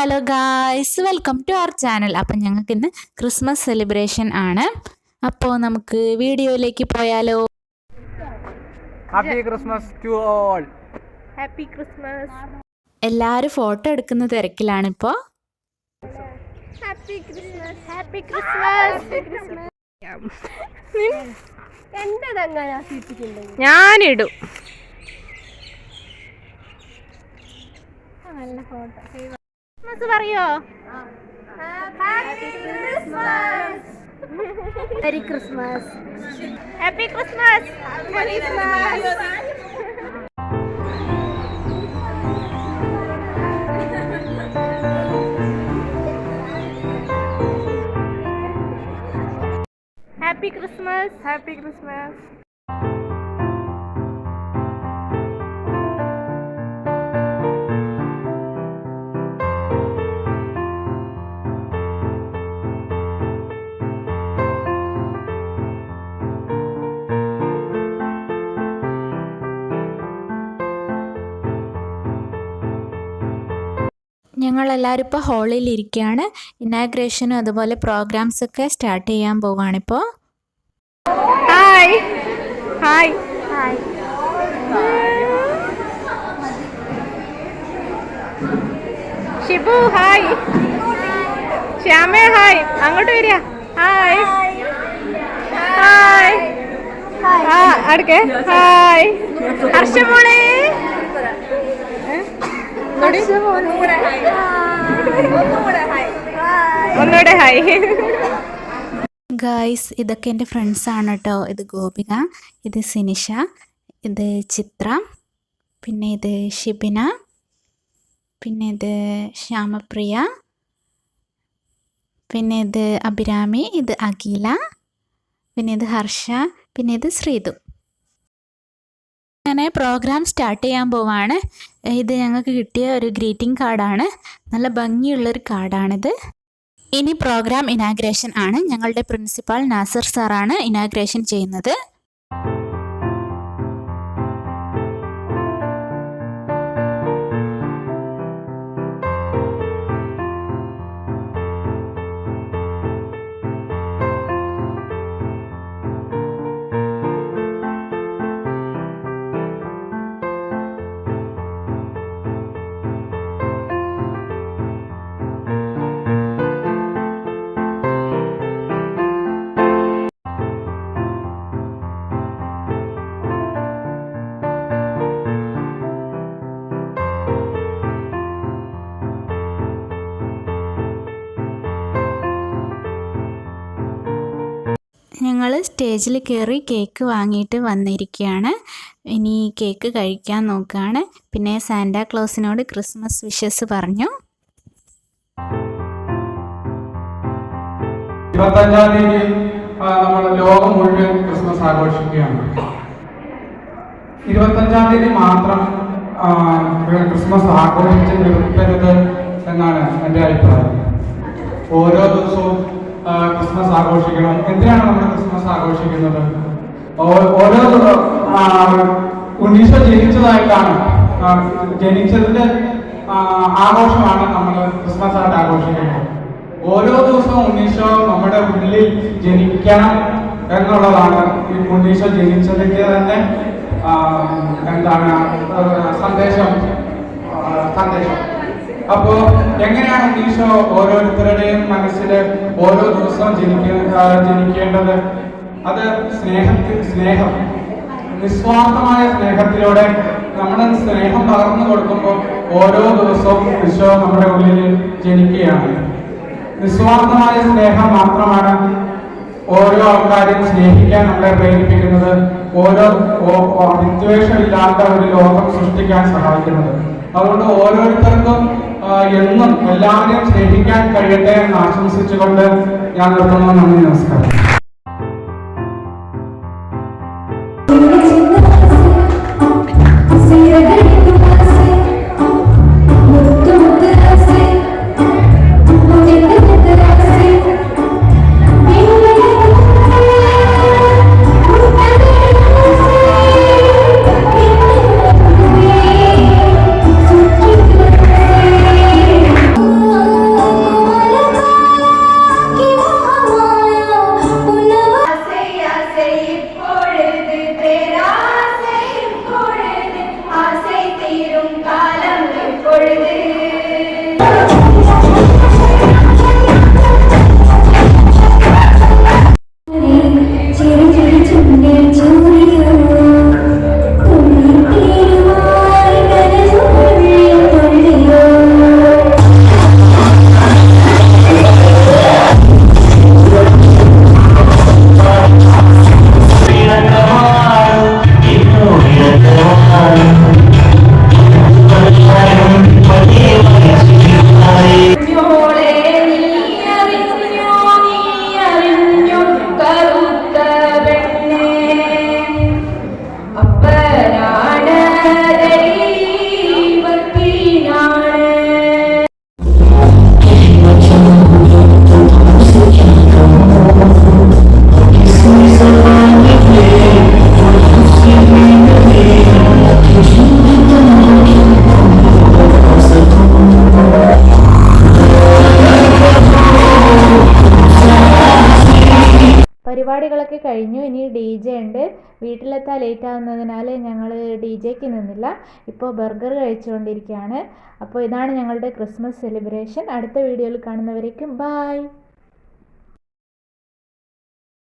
Hello guys, welcome to our channel. അപ്പം ഞങ്ങൾക്ക് ഇന്ന് ക്രിസ്മസ് സെലിബ്രേഷൻ ആണ്. അപ്പോൾ നമുക്ക് വീഡിയോയിലേക്ക് പോയാലോ. Happy christmas to all. Happy christmas. എല്ലാവരും ഫോട്ടോ എടുക്കുന്ന തിരക്കിലാണിപ്പോൾ. Happy christmas. Happy christmas. ഞാനിടും. നല്ല ഫോട്ടോ പറയോ. Merry christmas. Happy christmas. Happy christmas. Happy christmas. ഞങ്ങളെല്ലാവരും ഇപ്പോൾ ഹാളിൽ ഇരിക്കുകയാണ്. ഇനാഗ്രേഷനും അതുപോലെ പ്രോഗ്രാംസൊക്കെ സ്റ്റാർട്ട് ചെയ്യാൻ പോവുകയാണിപ്പോൾ. Hi hi hi. Shibu hi. ശ്യാമേ ഹായ്. അങ്ങോട്ട് വരിക. Hi hi. ആ അടുക്കേ. ഹായ് ഹർഷമോളെ. ഒന്നുകൂടെ ഹായ്. ഗായ്സ്, ഇതൊക്കെ എൻ്റെ ഫ്രണ്ട്സാണ് കേട്ടോ. ഇത് ഗോപിക, ഇത് സിനിഷ, ഇത് ചിത്ര, പിന്നെ ഇത് ഷിബിന, പിന്നെ ഇത് ശ്യാമപ്രിയ, പിന്നെ ഇത് അഭിരാമി, ഇത് അഖില, പിന്നെ ഇത് ഹർഷ, പിന്നെ ഇത് ശ്രീതു. അങ്ങനെ പ്രോഗ്രാം സ്റ്റാർട്ട് ചെയ്യാൻ പോവാണ്. ഇത് ഞങ്ങൾക്ക് കിട്ടിയ ഒരു ഗ്രീറ്റിംഗ് കാർഡാണ്. നല്ല ഭംഗിയുള്ളൊരു കാർഡാണിത്. ഇനി പ്രോഗ്രാം ഇനാഗ്രേഷൻ ആണ്. ഞങ്ങളുടെ പ്രിൻസിപ്പാൾ നാസർ സാറാണ് ഇനാഗ്രേഷൻ ചെയ്യുന്നത്. ഞങ്ങൾ സ്റ്റേജിൽ കയറി കേക്ക് വാങ്ങിയിട്ട് വന്നിരിക്കുകയാണ്. ഇനി കേക്ക് കഴിക്കാൻ നോക്കുകയാണ്. പിന്നെ സാന്റാക്ലോസിനോട് ക്രിസ്മസ് വിഷസ് പറഞ്ഞു. 25-ാം തീയതി നമ്മൾ ലോകം മുഴുവൻ ക്രിസ്മസ് ആഘോഷിക്കുകയാണ്. 25-ാം തീയതി മാത്രം ക്രിസ്മസ് ആഘോഷിച്ച് നിർത്തരുത് എന്നാണ് എൻ്റെ അഭിപ്രായം. ഓരോ ദിവസവും ക്രിസ്മസ് ആഘോഷിക്കണം. എന്തിനാണ് നമ്മൾ ക്രിസ്മസ് ആഘോഷിക്കുന്നത്? ഓരോ ഉണ്ണീശോ ജനിച്ചതായിട്ടാണ്, ജനിച്ചതിന്റെ ആഘോഷമാണ് നമ്മൾ ക്രിസ്മസ് ആയിട്ട് ആഘോഷിക്കുന്നത്. ഓരോ ദിവസവും ഉണ്ണീശോ നമ്മുടെ ഉള്ളിൽ ജനിക്കണം എന്നുള്ളതാണ് ഈ ഉണ്ണീശോ ജനിച്ചതിന്റെ തന്നെ എന്താണ് സന്ദേശം. അപ്പോ എങ്ങനെയാണ് ഉണ്ണീശോ ഓരോരുത്തരുടെയും മനസ്സിൽ ഓരോ ദിവസവും ജനിക്കേണ്ടത്? അത് സ്നേഹം, നിസ്വാർത്ഥമായ സ്നേഹത്തിലൂടെ നമ്മുടെ സ്നേഹം പകർന്നു കൊടുക്കുമ്പോൾ ഓരോ ദിവസവും ഈശോ നമ്മുടെ ഉള്ളിൽ ജനിക്കുകയാണ്. നിസ്വാർത്ഥമായ സ്നേഹം മാത്രമാണ് ഓരോ ആൾക്കാരെയും സ്നേഹിക്കാൻ നമ്മളെ പ്രേരിപ്പിക്കുന്നത്, ഓരോ വിദ്വേഷമില്ലാത്ത ഒരു ലോകം സൃഷ്ടിക്കാൻ സഹായിക്കുന്നത്. അതുകൊണ്ട് ഓരോരുത്തർക്കും എന്നും എല്ലാവരെയും സ്നേഹിക്കാൻ കഴിയട്ടെ എന്ന് ആശംസിച്ചുകൊണ്ട് ഞാൻ നിർത്തുന്നു. നന്ദി, നമസ്കാരം. പരിപാടികളൊക്കെ കഴിഞ്ഞു. ഇനി DJ ഉണ്ട്. വീട്ടിലെത്താൻ ലേറ്റ് ആവുന്നതിനാൽ ഞങ്ങൾ DJക്ക് നിന്നില്ല. ഇപ്പോൾ ബർഗർ കഴിച്ചുകൊണ്ടിരിക്കുകയാണ്. അപ്പോൾ ഇതാണ് ഞങ്ങളുടെ ക്രിസ്മസ് സെലിബ്രേഷൻ. അടുത്ത വീഡിയോയിൽ കാണുന്നവരേക്കും ബൈ.